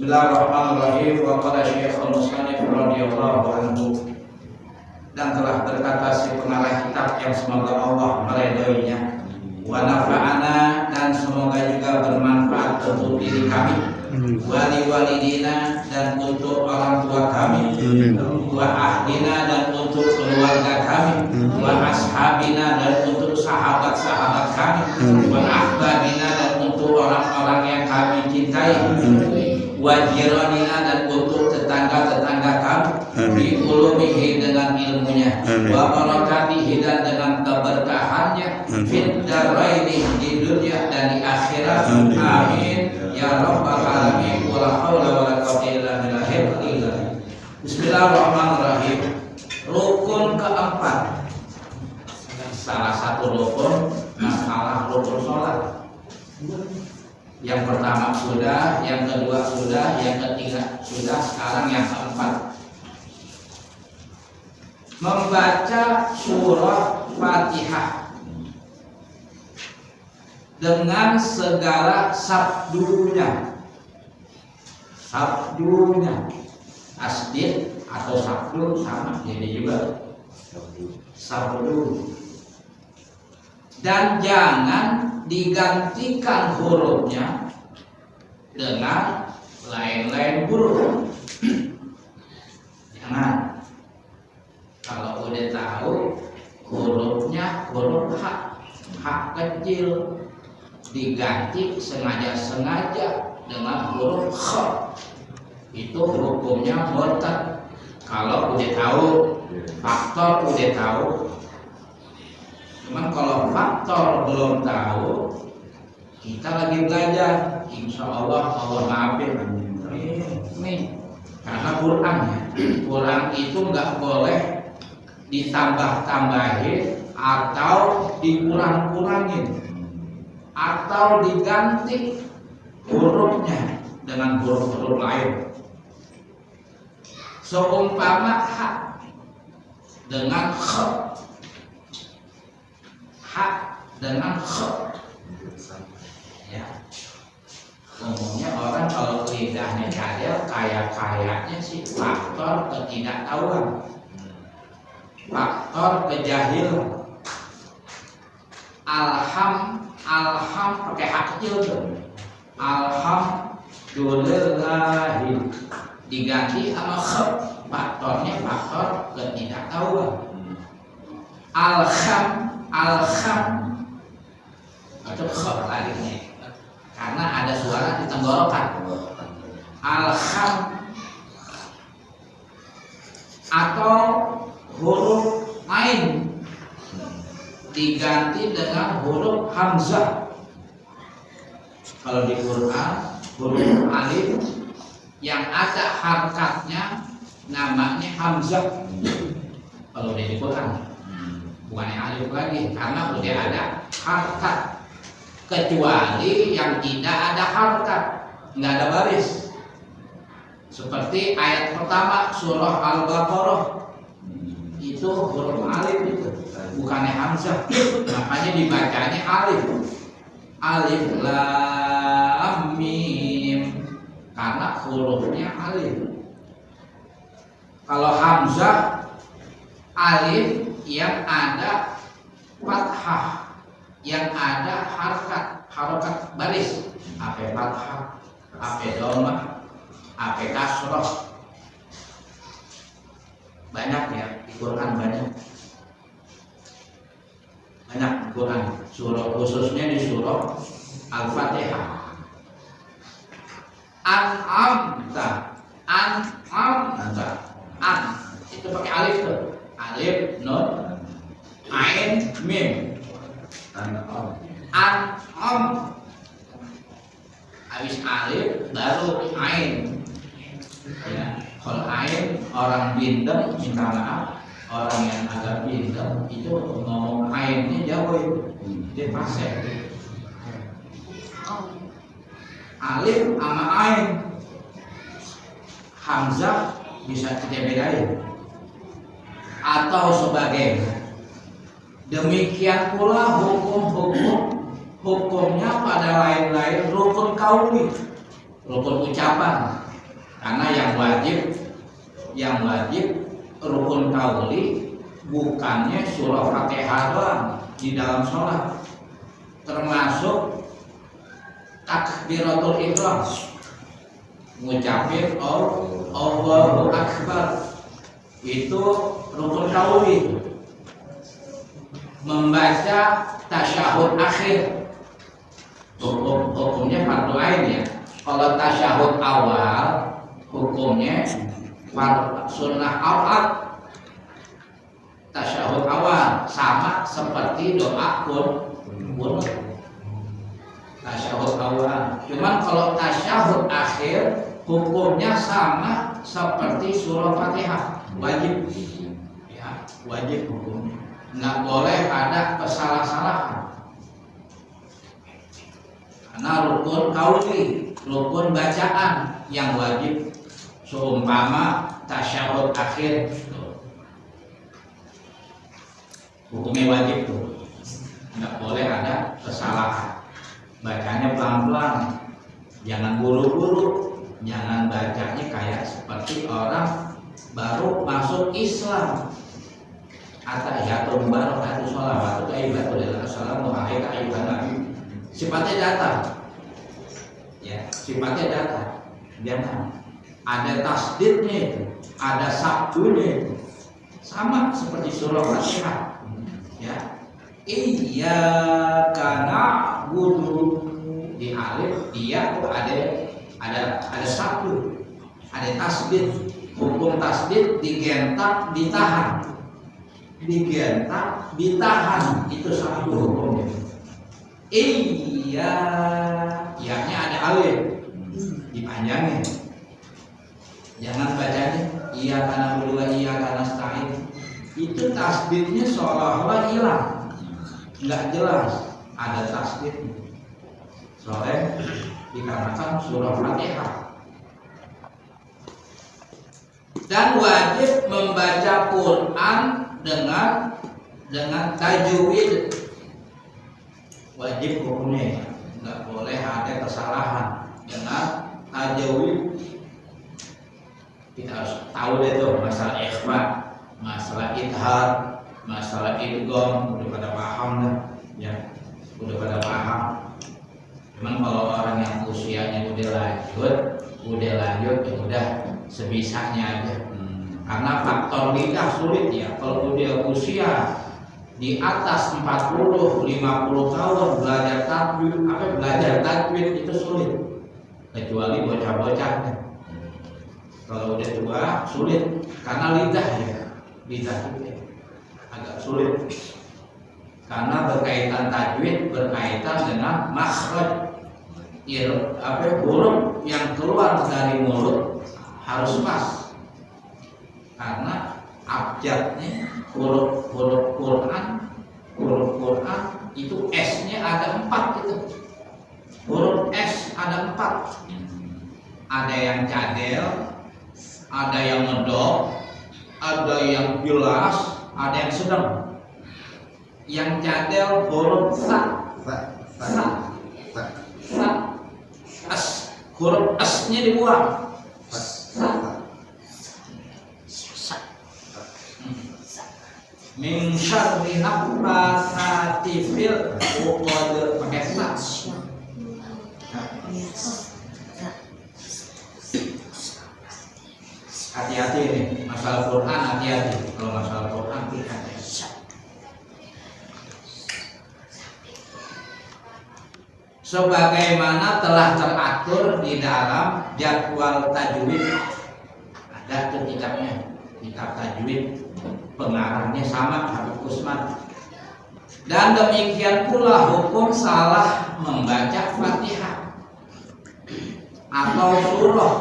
Bismillahirrahmanirrahim. Wa qala Syekhul Musannif radhiyallahu anhu, dan telah berkata si pengarang kitab yang semoga Allah meridhoinya, wa nafa'ana, dan semoga juga bermanfaat untuk diri kami, wali walidina, dan untuk orang tua kami, wa ahlina, dan untuk keluarga kami, wa ashabina, dan untuk sahabat-sahabat kami, wa ahbabina, dan untuk orang-orang yang kami cintai, wa jiranina, dan untuk tetangga-tetangga kami, bi ulumihi, dengan ilmunya, wa barakatihi, dan dengan keberkahannya, fid daraini, di dunia dan di akhirat, amin ya rabbal alamin. Wala haula wala quwwata illa billah. Bismillahirrahmanirrahim. Rukun keempat, salah satu rukun, masalah rukun sholat. Yang pertama sudah, yang kedua sudah, yang ketiga sudah, sekarang yang keempat, membaca surah Fatihah dengan segala sabdunya. Asdid atau sabdu sama, jadi juga sabdu. Dan jangan digantikan hurufnya dengan lain-lain huruf. Jangan. Kalau udah tahu hurufnya huruf hak kecil, diganti sengaja-sengaja dengan huruf kha, itu hukumnya murtad. Kalau udah tahu faktor, udah tahu. Cuman kalau faktor belum tahu, kita lagi belajar, insya Allah maafin. Nih, karena Quran itu nggak boleh ditambah-tambahin atau dikurang-kurangin atau diganti hurufnya dengan huruf-huruf lain. Seumpama hak dengan kha, dengan kha, ya. Umumnya orang kalau lidahnya cadel, kayaknya sih faktor ketidaktahuan, faktor kejahilan. Alham pakai hak kecil tuh. Alhamdulillahi diganti sama kha, faktornya faktor ketidaktahuan. Alham atau kha tadinya, karena ada suara di tenggorokan. Alham atau huruf lain diganti dengan huruf hamzah. Kalau di Quran huruf alif yang ada harkatnya namanya hamzah. Kalau di Quran bukannya alif lagi, karena udah ada harkat. Kecuali yang tidak ada harkat, nggak ada baris, seperti ayat pertama surah Al-Baqarah, itu huruf alif itu, bukannya hamzah, makanya dibacanya alif lam mim, karena hurufnya alif. Kalau hamzah alif yang ada fathah, yang ada harokat baris, apa fathah, apa dhammah, apa kasrah. Banyak ya di Quran, banyak di Quran, surah khususnya di surah Al-Fatihah. An'amta, an itu pakai alif tuh, alif nun ain mim. An'am habis alif baru ain, ya. Kalau ain orang bindeng, minta maaf, orang yang agak bindeng itu ngomong ainnya jauh itu, dia pasir. Alif sama ain, hamzah bisa kita bedain atau sebagainya. Demikian pula hukumnya pada lain-lain rukun kauli, rukun ucapan, Karena yang wajib rukun qauli bukannya surah Fatihah doang di dalam sholat, termasuk takbiratul ihram, ngucapin Allahu Akbar, itu rukun qauli. Membaca tasyahud akhir hukumnya fardu ain ya. Kalau tasyahud awal hukumnya sunnah awal. Tasyahud awal sama seperti doa kunut. Tasyahud awal. Cuman kalau tasyahud akhir hukumnya sama seperti surah Fatihah, wajib. Ya, wajib hukumnya. Nggak boleh ada kesalah-salahan. Karena rukun qauli, rukun bacaan yang wajib, seumpama tasyahud akhir hukumnya wajib tuh, nggak boleh ada kesalahan. Bacanya pelan-pelan, jangan buru-buru, jangan bacanya kayak seperti orang baru masuk Islam. Atahiyatul mubarakatuh sholawatu thayyibatul assalamu alayka ayyuhan nabi. Sifatnya datar, ya, sifatnya datar. Jangan ada tasdidnya itu, ada sabdunya itu, sama seperti surah Fatihah. Ya, iyyaka na'budu, di alif iya tuh ada sabdu, ada tasdid. Hukum tasdid digentak, ditahan, digentak, ditahan, itu satu hukumnya. Iya, ya-nya ada alif, dipanjangin. Jangan bacanya iya karena berdua, iya karena nasta'in. Itu tasdidnya seolah-olah hilang, nggak jelas ada tasdidnya. Soalnya dikarenakan surah Fatihah. Dan wajib membaca Quran dengan tajwid, wajib hukumnya, nggak boleh ada kesalahan dengan tajwid. Kita harus tahu deh tuh masalah ikhfa, masalah idhar, masalah idgham, udah pada paham dah, ya, udah pada paham. Cuman kalau orang yang usianya udah lanjut ya udah sebisanya aja. Karena faktor lidah sulit ya. Kalau udah usia di atas 40-50 tahun belajar tajwid itu sulit. Kecuali bocah-bocah. Kalau udah tua sulit karena lidah itu agak sulit. Karena berkaitan tajwid berkaitan dengan makhraj, huruf yang keluar dari mulut harus pas. Karena abjadnya huruf Quran itu S-nya ada 4 itu. Huruf S ada 4. Ada yang cadel, ada yang medok, ada yang bilas, ada yang sedang. Yang cadel huruf sa. S, huruf S-nya dibuang. Min syarri naffatsati fil 'uqad, pakai sa. Hati-hati nih masalah Quran, hati-hati. Kalau masalah Quran hati-hati. Sebagaimana telah teratur di dalam jadwal tajwid, ada tuh kitabnya, kitab tajwid, pengarangnya sama Habib Usman. Dan demikian pula hukum salah membaca Fatihah atau surah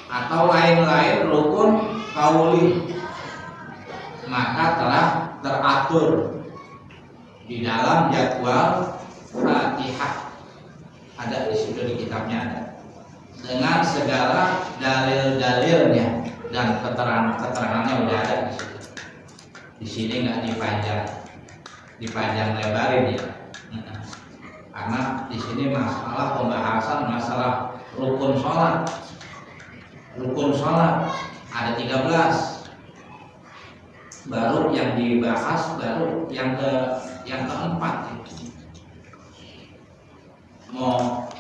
atau lain-lain rukun qauli, maka telah teratur di dalam jadwal Fatihah. Ada di situ, di kitabnya ada, dengan segala dalil-dalilnya dan keterangannya udah ada di situ. Di sini nggak dipajang lebarin ya, karena di sini masalah pembahasan masalah rukun sholat, rukun sholat ada 13. Baru yang dibahas baru yang keempat.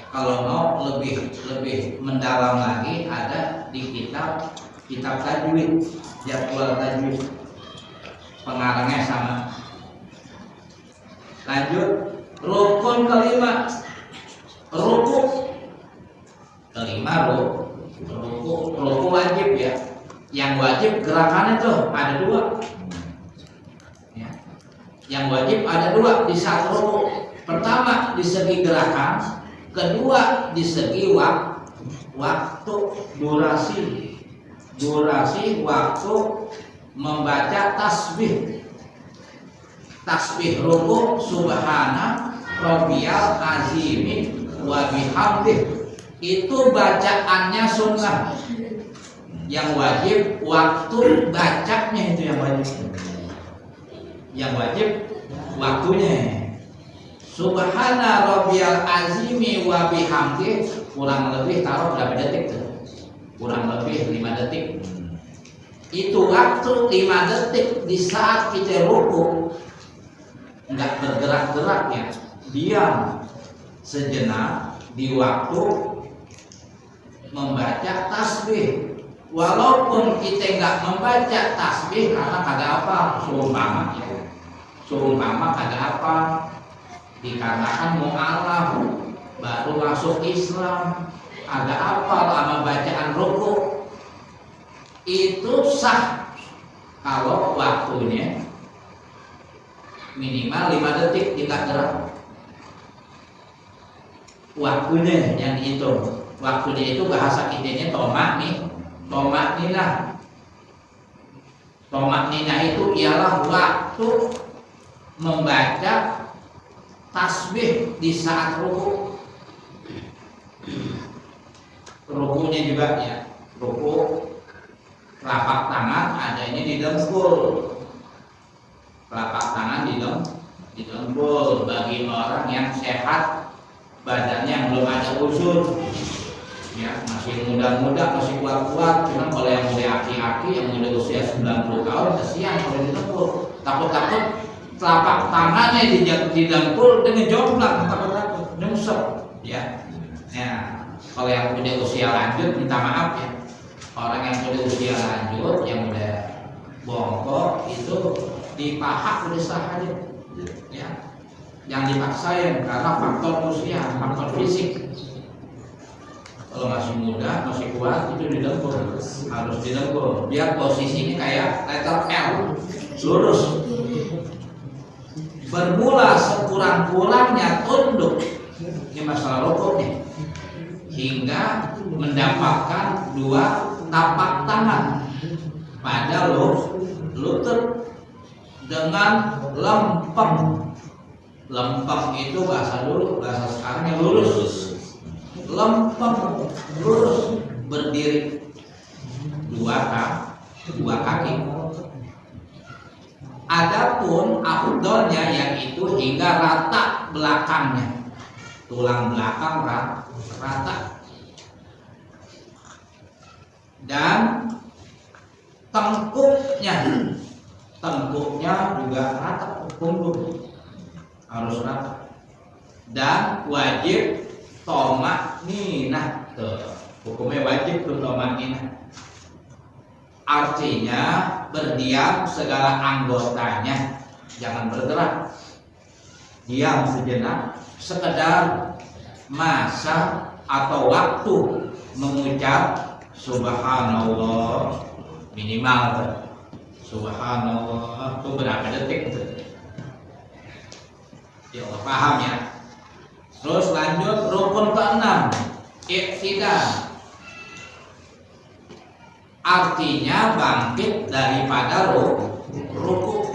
Kalau mau lebih mendalam lagi ada di kitab tajwid, jadwal tajwid, pengarangnya sama. Lanjut, rukun kelima, ruku wajib ya. Yang wajib gerakannya tuh ada 2 ya. Yang wajib ada 2 di saat ruku. Pertama di segi gerakan, kedua di segi waktu, durasi waktu membaca tasbih ruku subhana rabbiyal azimi wa bihamdih. Itu bacaannya sunnah. Yang wajib waktu bacanya itu yang wajib waktunya. Subhana rabbiyal azimi wa bihamdih kurang lebih taruh berapa detik tuh? Kurang lebih 5 detik. Itu waktu 5 detik di saat kita ruku, enggak bergerak-geraknya, diam sejenak di waktu membaca tasbih. Walaupun kita enggak membaca tasbih karena kagak apa, seumpama kagak apa, dikarenakan mu'alaf baru masuk Islam, ada apa lama bacaan ruku, itu sah kalau waktunya minimal 5 detik tidak gerak. Waktunya yang dihitung. Waktunya itu bahasa kitanya tomak ninah. Tomak ninah itu ialah waktu membaca tasbih di saat ruku. Rukunya juga ya, ruku telapak tangan adanya di dengkul. Telapak tangan di dengkul bagi orang yang sehat, badannya yang belum ada usur, ya masih muda-muda, masih kuat-kuat. Cuma kalau yang udah aki-aki, yang udah usia 90 tahun, kesian kalau di dengkul. Takut-takut telapak tangannya di dengkul dengan jomplang, takut-takut nyungsep, ya. Ya, kalau yang udah usia lanjut, minta maaf ya. Orang yang udah usia lanjut, yang udah bongkok itu di paha udah sah aja, ya. Yang dipaksain karena faktor usia, faktor fisik. Kalau masih muda, masih kuat itu didengkul, harus didengkul. Biar posisinya kayak letter L, lurus. Bermula sekurang-kurangnya tunduk, ini masalah rukuk nih, hingga mendapatkan 2 tapak tangan pada lutut dengan lempeng. Lempeng itu bahasa dulu, bahasa sekarang yang lurus. Lempeng lurus, berdiri 2 kaki. Adapun afdolnya yaitu hingga rata belakangnya, tulang belakang rata, dan tengkuknya juga rata, punggung harus rata, dan wajib tomak ninah. Hukumnya wajib tuh tomak ninah. Artinya berdiam segala anggotanya, jangan bergerak, diam sejenak, sekedar masa atau waktu mengucap subhanallah minimal. Subhanallah itu berapa detik itu? Ya Allah, paham ya. Terus lanjut rukun ke-6, iktidal. Artinya bangkit daripada ruku.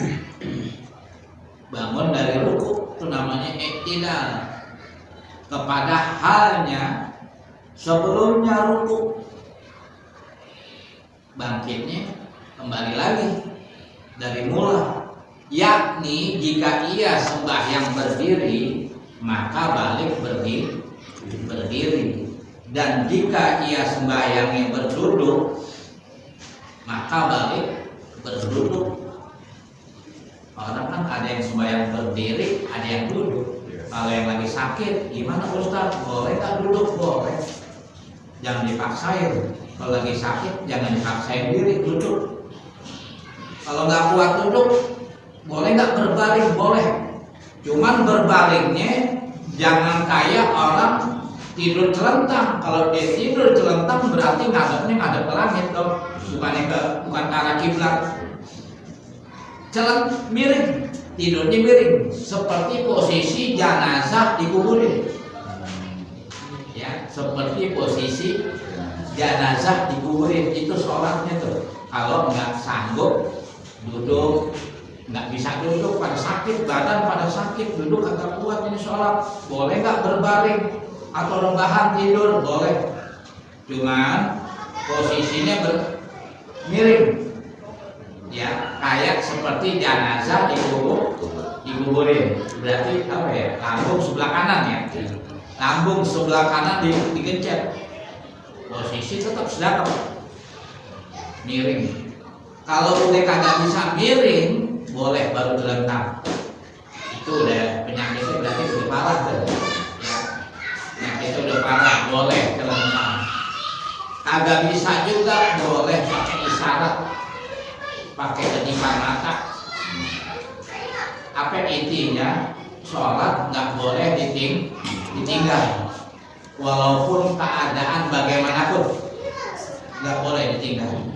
Bangun dari ruku itu namanya iktidal. Kepada halnya sebelumnya ruku. Bangkitnya kembali lagi dari mula. Yakni jika ia sembahyang berdiri, maka balik berdiri. Dan jika ia sembahyangnya berduduk, maka balik berduduk. Orang kan ada yang sembahyang berdiri, ada yang duduk. Kalau yang lagi sakit, gimana Ustaz? Boleh tak duduk? Boleh. Jangan dipaksain. Kalau lagi sakit, jangan dipaksain diri duduk. Kalau nggak kuat duduk, boleh nggak berbaring? Boleh. Cuman berbaringnya jangan kayak orang tidur celentang. Kalau dia tidur celentang berarti ngadepnya ngadep ke langit dong, bukan ke arah kiblat. Miring, tidurnya miring, seperti posisi jenazah dikuburin. Ya, seperti posisi jenazah dikuburin itu sholatnya tuh. Kalau nggak sanggup duduk, nggak bisa duduk, pada sakit badan, pada sakit duduk agak kuat ini sholat, boleh nggak berbaring atau rebahan tidur? Boleh, cuman posisinya miring, ya kayak seperti jenazah dikuburin. Berarti apa ya? Lambung sebelah kanan ya, lambung sebelah kanan digencet, posisi tetap sedekap miring. Kalau udah kagak bisa miring, boleh baru telentang. Itu udah penyakitnya berarti udah parah tuh. Ya. Penyakitnya udah parah, boleh telentang. Kagak bisa juga boleh pakai isyarat, pakai kedipan mata. Apa intinya? Sholat nggak boleh ditinggal, walaupun keadaan bagaimanapun nggak boleh ditinggal.